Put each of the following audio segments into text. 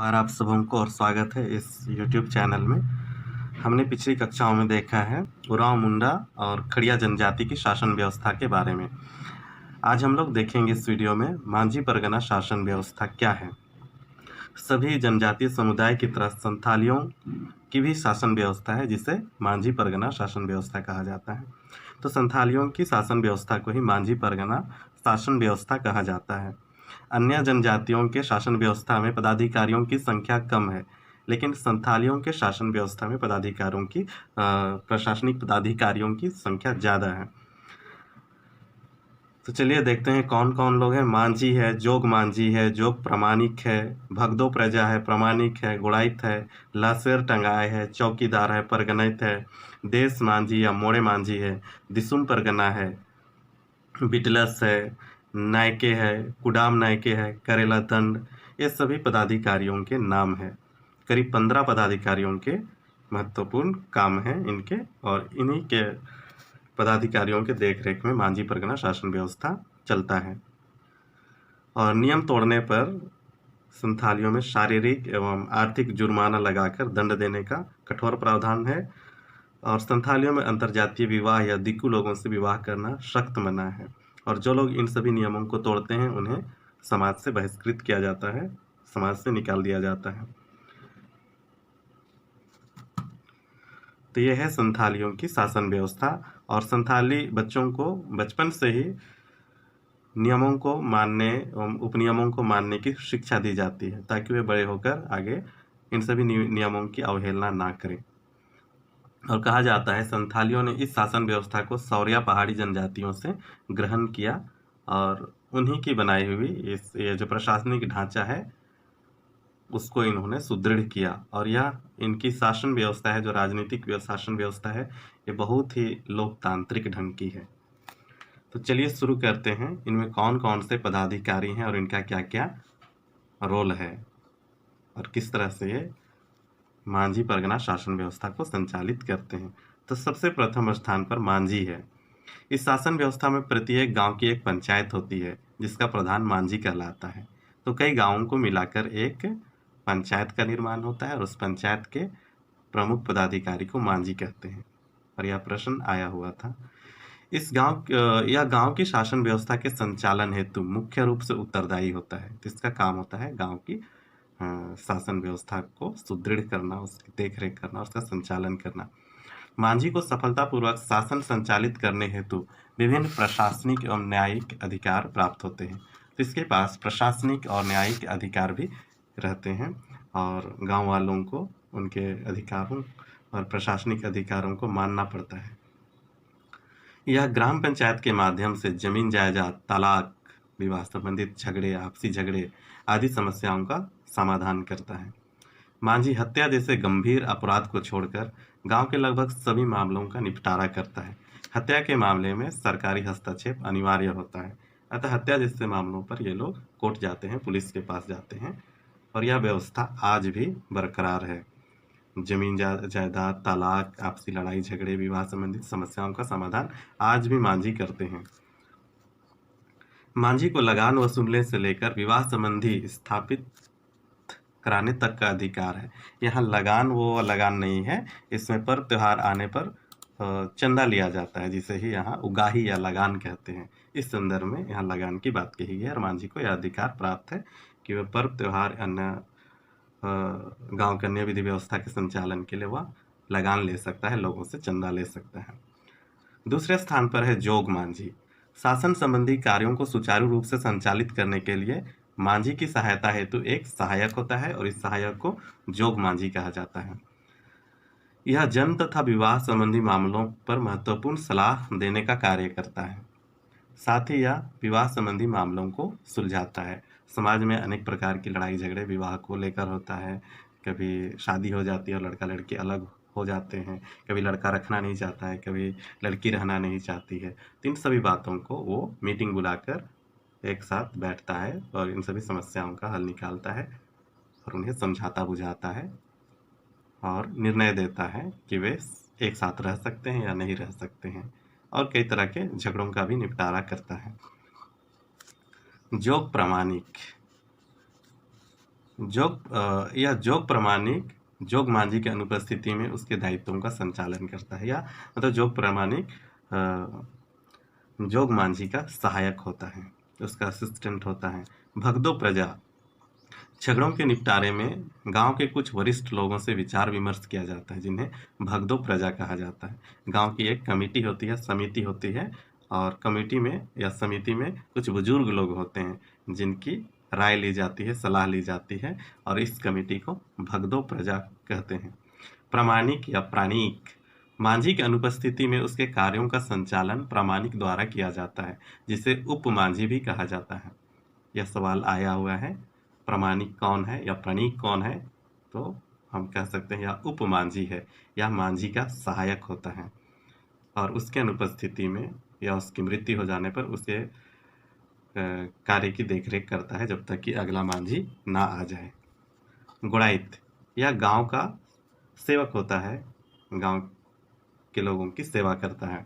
जोहार आप सबों को और स्वागत है इस YouTube चैनल में। हमने पिछली कक्षाओं में देखा है उरांव मुंडा और खड़िया जनजाति की शासन व्यवस्था के बारे में। आज हम लोग देखेंगे इस वीडियो में मांझी परगना शासन व्यवस्था क्या है। सभी जनजातीय समुदाय की तरह संथालियों की भी शासन व्यवस्था है जिसे मांझी परगना शासन व्यवस्था कहा जाता है। तो संथालियों की शासन व्यवस्था को ही मांझी परगना शासन व्यवस्था कहा जाता है। अन्य जनजातियों के शासन व्यवस्था में पदाधिकारियों की संख्या कम है, लेकिन संथालियों के शासन व्यवस्था में प्रशासनिक पदाधिकारियों की संख्या ज़्यादा है। तो चलिए देखते हैं कौन कौन लोग हैं। मांझी है, जोग मांझी है, जोग प्रमाणिक है, भगदो प्रजा है, प्रमाणिक है, गुड़ाइत है, लासेर टंगाए है, चौकीदार है, परगनित है, देश मांझी या मोड़े मांझी है, दिसुम परगना है, बिटलस है, नायके है, कुडाम नायके है, करेला दंड, ये सभी पदाधिकारियों के नाम है। करीब 15 पदाधिकारियों के महत्वपूर्ण काम हैं इनके, और इन्हीं के पदाधिकारियों के देखरेख में मांझी परगना शासन व्यवस्था चलता है। और नियम तोड़ने पर संथालियों में शारीरिक एवं आर्थिक जुर्माना लगाकर दंड देने का कठोर प्रावधान है। और संथालियों में अंतरजातीय विवाह या दिक्कू लोगों से विवाह करना सख्त मना है। और जो लोग इन सभी नियमों को तोड़ते हैं उन्हें समाज से बहिष्कृत किया जाता है, समाज से निकाल दिया जाता है। तो यह है संथालियों की शासन व्यवस्था। और संथाली बच्चों को बचपन से ही नियमों को मानने एवं उपनियमों को मानने की शिक्षा दी जाती है ताकि वे बड़े होकर आगे इन सभी नियमों की अवहेलना ना करें। और कहा जाता है संथालियों ने इस शासन व्यवस्था को सौरिया पहाड़ी जनजातियों से ग्रहण किया और उन्हीं की बनाई हुई ये जो प्रशासनिक ढांचा है उसको इन्होंने सुदृढ़ किया। और यह इनकी शासन व्यवस्था है, जो राजनीतिक शासन व्यवस्था है, ये बहुत ही लोकतांत्रिक ढंग की है। तो चलिए शुरू करते हैं, इनमें कौन कौन से पदाधिकारी हैं और इनका क्या क्या रोल है और किस तरह से ये मांझी परगना शासन व्यवस्था को संचालित करते हैं। तो सबसे प्रथम स्थान पर मांझी है। इस शासन व्यवस्था में प्रत्येक गांव की एक पंचायत होती है जिसका प्रधान मांझी कहलाता है। तो कई गांवों को मिलाकर एक पंचायत का निर्माण होता है और उस पंचायत के प्रमुख पदाधिकारी को मांझी कहते हैं। और यह प्रश्न आया हुआ था। यह गांव की शासन व्यवस्था के संचालन हेतु मुख्य रूप से उत्तरदायी होता है। तो इसका काम होता है गांव की शासन व्यवस्था को सुदृढ़ करना, उसकी देखरेख करना, उसका संचालन करना। मांझी को सफलतापूर्वक शासन संचालित करने हेतु विभिन्न प्रशासनिक एवं न्यायिक अधिकार प्राप्त होते हैं। तो इसके पास प्रशासनिक और न्यायिक अधिकार भी रहते हैं और गांव वालों को उनके अधिकारों और प्रशासनिक अधिकारों को मानना पड़ता है। यह ग्राम पंचायत के माध्यम से जमीन जायदाद, तलाक, विवाह संबंधित झगड़े, आपसी झगड़े आदि समस्याओं का समाधान करता है। मांझी हत्या जैसे गंभीर अपराध को छोड़कर गांव के लगभग सभी मामलों का निपटारा करता है। हत्या के मामले में सरकारी हस्तक्षेप अनिवार्य होता है, अतः हत्या जैसे मामलों पर ये लोग कोर्ट जाते हैं, पुलिस के पास जाते हैं। और यह व्यवस्था आज भी बरकरार है। जमीन जायदाद, तलाक, आपसी लड़ाई झगड़े, विवाह संबंधित समस्याओं का समाधान आज भी मांझी करते हैं। मांझी को लगान वसूलने से लेकर विवाह संबंधी स्थापित कराने तक का अधिकार है। यहाँ लगान वो लगान नहीं है, इसमें पर्व त्योहार आने पर चंदा लिया जाता है, जिसे ही यहाँ उगाही या लगान कहते हैं। इस संदर्भ में यहाँ लगान की बात कही गई है और मांझी को यह अधिकार प्राप्त है कि वह पर्व त्योहार अन्य गांव के अन्य विधि व्यवस्था के संचालन के लिए वह लगान ले सकता है, लोगों से चंदा ले सकता है। दूसरे स्थान पर है जोग मांझी। शासन संबंधी कार्यों को सुचारू रूप से संचालित करने के लिए मांझी की सहायता हेतु एक सहायक होता है और इस सहायक को जोग मांझी कहा जाता है। यह जन्म तथा विवाह संबंधी मामलों पर महत्वपूर्ण सलाह देने का कार्य करता है। साथ ही यह विवाह संबंधी मामलों को सुलझाता है। समाज में अनेक प्रकार की लड़ाई झगड़े विवाह को लेकर होता है। कभी शादी हो जाती है और लड़का लड़की अलग हो जाते हैं, कभी लड़का रखना नहीं चाहता है, कभी लड़की रहना नहीं चाहती है। तो इन सभी बातों को वो मीटिंग बुलाकर एक साथ बैठता है और इन सभी समस्याओं का हल निकालता है और उन्हें समझाता बुझाता है और निर्णय देता है कि वे एक साथ रह सकते हैं या नहीं रह सकते हैं, और कई तरह के झगड़ों का भी निपटारा करता है। जोग प्रामाणिक। यह जोग प्रमाणिक जोग मांझी की अनुपस्थिति में उसके दायित्वों का संचालन करता है, या मतलब जोग प्रमाणिक जोग मांझी का सहायक होता है, उसका असिस्टेंट होता है। भगदो प्रजा, झगड़ों के निपटारे में गांव के कुछ वरिष्ठ लोगों से विचार विमर्श किया जाता है, जिन्हें भगदो प्रजा कहा जाता है। गांव की एक कमेटी होती है, समिति होती है, और कमेटी में या समिति में कुछ बुजुर्ग लोग होते हैं जिनकी राय ली जाती है, सलाह ली जाती है, और इस कमेटी को भगदो प्रजा कहते हैं। प्रामाणिक या प्राणिक, मांझी की अनुपस्थिति में उसके कार्यों का संचालन प्रामाणिक द्वारा किया जाता है, जिसे उप मांझी भी कहा जाता है। यह सवाल आया हुआ है, प्रामाणिक कौन है या प्राणिक कौन है, तो हम कह सकते हैं यह उप मांझी है, यह मांझी का सहायक होता है, और उसके अनुपस्थिति में या उसकी मृत्यु हो जाने पर उसके कार्य की देखरेख करता है जब तक कि अगला मांझी ना आ जाए। गुड़ाइत, यह गांव का सेवक होता है, गांव के लोगों की सेवा करता है।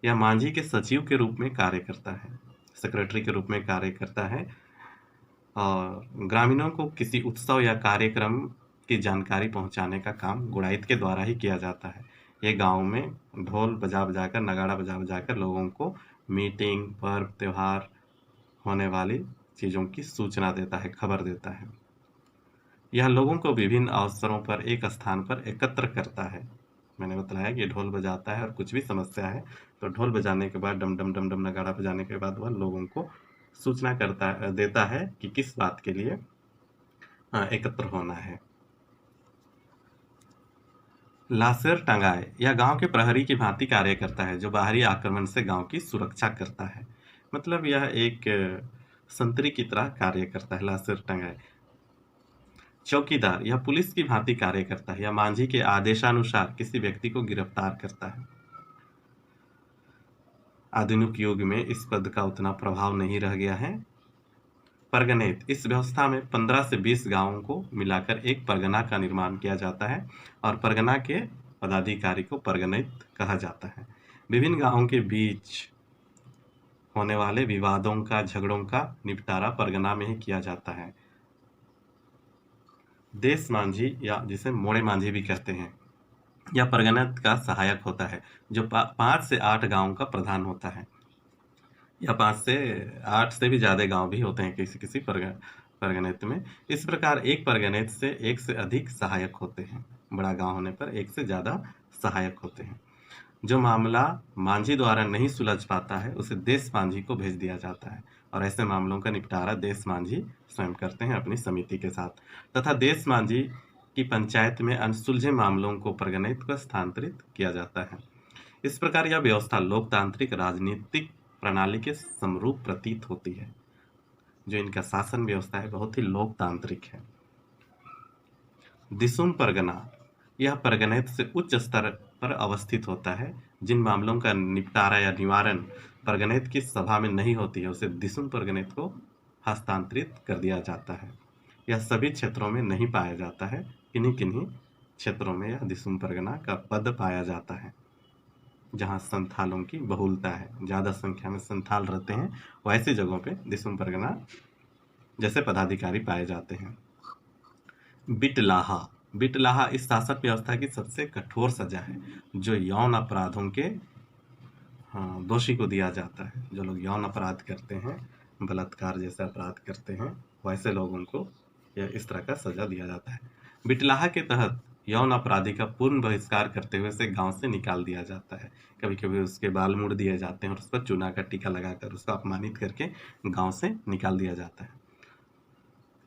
यह मांझी के सचिव के रूप में कार्य करता है, सेक्रेटरी के रूप में कार्य करता है, और ग्रामीणों को किसी उत्सव या कार्यक्रम की जानकारी पहुंचाने का काम गुड़ाइत के द्वारा ही किया जाता है। ये गांव में ढोल बजा बजाकर, नगाड़ा बजा बजाकर लोगों को मीटिंग, पर्व, त्योहार होने वाली चीज़ों की सूचना देता है, खबर देता है। यह लोगों को विभिन्न अवसरों पर एक स्थान पर एकत्र करता है। मैंने बताया कि ढोल बजाता है, और कुछ भी समस्या है तो ढोल बजाने के बाद, डम डम डम डम नगाड़ा बजाने के बाद वह लोगों को सूचना देता है कि किस बात के लिए एकत्र होना है। लाशेर टंगाए, यह गांव के प्रहरी की भांति कार्य करता है, जो बाहरी आक्रमण से गांव की सुरक्षा करता है। मतलब यह एक संतरी की तरह कार्य करता है, लाशेर टंगाए। चौकीदार, यह पुलिस की भांति कार्य करता है, या मांझी के आदेशानुसार किसी व्यक्ति को गिरफ्तार करता है। आधुनिक युग में इस पद का उतना प्रभाव नहीं रह गया है। परगनेत, इस व्यवस्था में 15 से 20 गांवों को मिलाकर एक परगना का निर्माण किया जाता है, और परगना के पदाधिकारी को परगनेत कहा जाता है। विभिन्न गांवों के बीच होने वाले विवादों का, झगड़ों का निपटारा परगना में ही किया जाता है। देश मांझी, या जिसे मोड़े मांझी भी कहते हैं, यह परगना का सहायक होता है, जो 5 से 8 गांवों का प्रधान होता है, या 5 से 8 से भी ज़्यादा गांव भी होते हैं किसी किसी परगनेत में। इस प्रकार एक परगनेत से एक से अधिक सहायक होते हैं, बड़ा गांव होने पर एक से ज़्यादा सहायक होते हैं। जो मामला मांझी द्वारा नहीं सुलझ पाता है उसे देश मांझी को भेज दिया जाता है, और ऐसे मामलों का निपटारा देश मांझी स्वयं करते हैं अपनी समिति के साथ, तथा देश मांझी की पंचायत में अनसुलझे मामलों को परगनेत को स्थानांतरित किया जाता है। इस प्रकार यह व्यवस्था लोकतांत्रिक राजनीतिक प्रणाली के समरूप प्रतीत होती है। जो इनका शासन व्यवस्था है बहुत ही लोकतांत्रिक है। दिसुम परगना, यह परगनेत से उच्च स्तर पर अवस्थित होता है। जिन मामलों का निपटारा या निवारण परगनेत की सभा में नहीं होती है उसे दिसुम परगनेत को हस्तांतरित कर दिया जाता है। यह सभी क्षेत्रों में नहीं पाया जाता है, किन्हीं किन्हीं क्षेत्रों में यह दिसुम परगना का पद पाया जाता है, जहाँ संथालों की बहुलता है, ज़्यादा संख्या में संथाल रहते हैं, वैसी जगहों पे दिसुम परगना जैसे पदाधिकारी पाए जाते हैं। बिटलाहा, बिटलाहा इस शासन व्यवस्था की सबसे कठोर सजा है, जो यौन अपराधों के दोषी को दिया जाता है। जो लोग यौन अपराध करते हैं, बलात्कार जैसे अपराध करते हैं, वैसे लोगों को यह इस तरह का सजा दिया जाता है। बिटलाहा के तहत यौन अपराधी का पूर्ण बहिष्कार करते हुए उसे गांव से निकाल दिया जाता है। कभी कभी उसके बाल मुड़ दिए जाते हैं और उस पर चूना का टीका लगाकर उसको अपमानित करके गांव से निकाल दिया जाता है।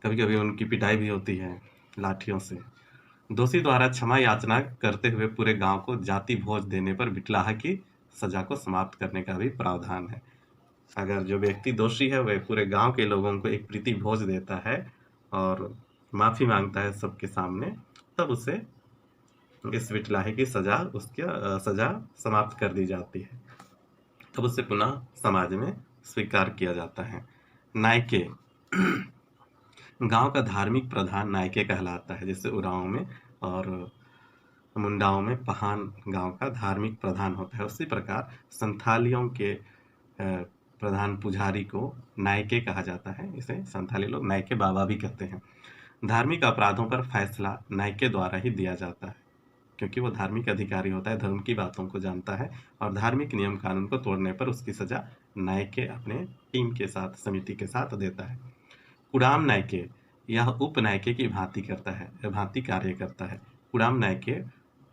कभी कभी उनकी पिटाई भी होती है लाठियों से। दोषी द्वारा क्षमा याचना करते हुए पूरे गांव को जाति भोज देने पर बिटलाहा की सजा को समाप्त करने का भी प्रावधान है। अगर जो व्यक्ति दोषी है वह पूरे गांव के लोगों को एक प्रीति भोज देता है और माफी मांगता है सबके सामने, तब उसे इस बिटलाहे की सजा, उसकी सजा समाप्त कर दी जाती है, तब उसे पुनः समाज में स्वीकार किया जाता है। नायके, गांव का धार्मिक प्रधान नायके कहलाता है, जैसे उरांव में और मुंडाओं में पहान गांव का धार्मिक प्रधान होता है, उसी प्रकार संथालियों के प्रधान पुजारी को नायके कहा जाता है। इसे संथाली लोग नायके बाबा भी कहते हैं। धार्मिक अपराधों पर फैसला न्याय के द्वारा ही दिया जाता है, क्योंकि वो धार्मिक अधिकारी होता है, धर्म की बातों को जानता है और धार्मिक नियम कानून को तोड़ने पर उसकी सजा न्याय के अपने टीम के साथ, समिति के साथ देता है। कुड़ाम न्यायिके यह उप न्यायिके की भांति कार्य करता है। कुड़ाम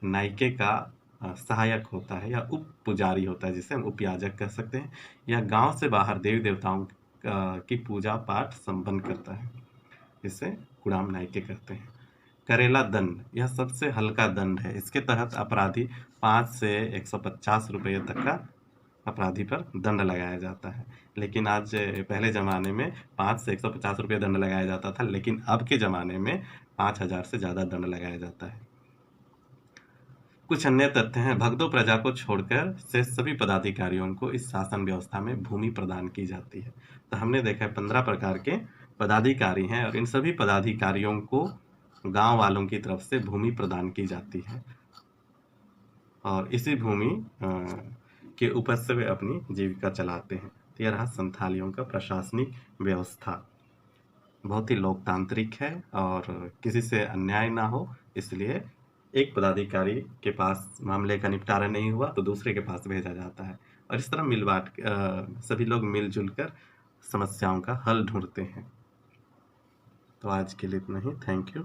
न्यायिके का सहायक होता है या उप पुजारी होता है, जिसे हम उपयाजक कह सकते हैं। यह गांव से बाहर देवी देवताओं की पूजा पाठ संपन्न करता है, जिसे कुड़ाम न्यायिके कहते हैं। करेला दंड यह सबसे हल्का दंड है। इसके तहत अपराधी 5 से 150 रुपये तक का अपराधी पर दंड लगाया जाता है। लेकिन आज पहले ज़माने में 5 से 150 रुपये दंड लगाया जाता था, लेकिन अब के ज़माने में 5000 से ज़्यादा दंड लगाया जाता है। कुछ अन्य तथ्य हैं। भगदो प्रजा को छोड़कर से सभी पदाधिकारियों को इस शासन व्यवस्था में भूमि प्रदान की जाती है। तो हमने देखा है 15 प्रकार के पदाधिकारी हैं और इन सभी पदाधिकारियों को गांव वालों की तरफ से भूमि प्रदान की जाती है और इसी भूमि के ऊपर से वे अपनी जीविका चलाते हैं। तो यह रहा संथालियों का प्रशासनिक व्यवस्था। बहुत ही लोकतांत्रिक है और किसी से अन्याय ना हो, इसलिए एक पदाधिकारी के पास मामले का निपटारा नहीं हुआ तो दूसरे के पास भेजा जाता है और इस तरह सभी लोग मिलजुल कर समस्याओं का हल ढूंढते हैं। तो आज के लिए इतना ही। Thank you.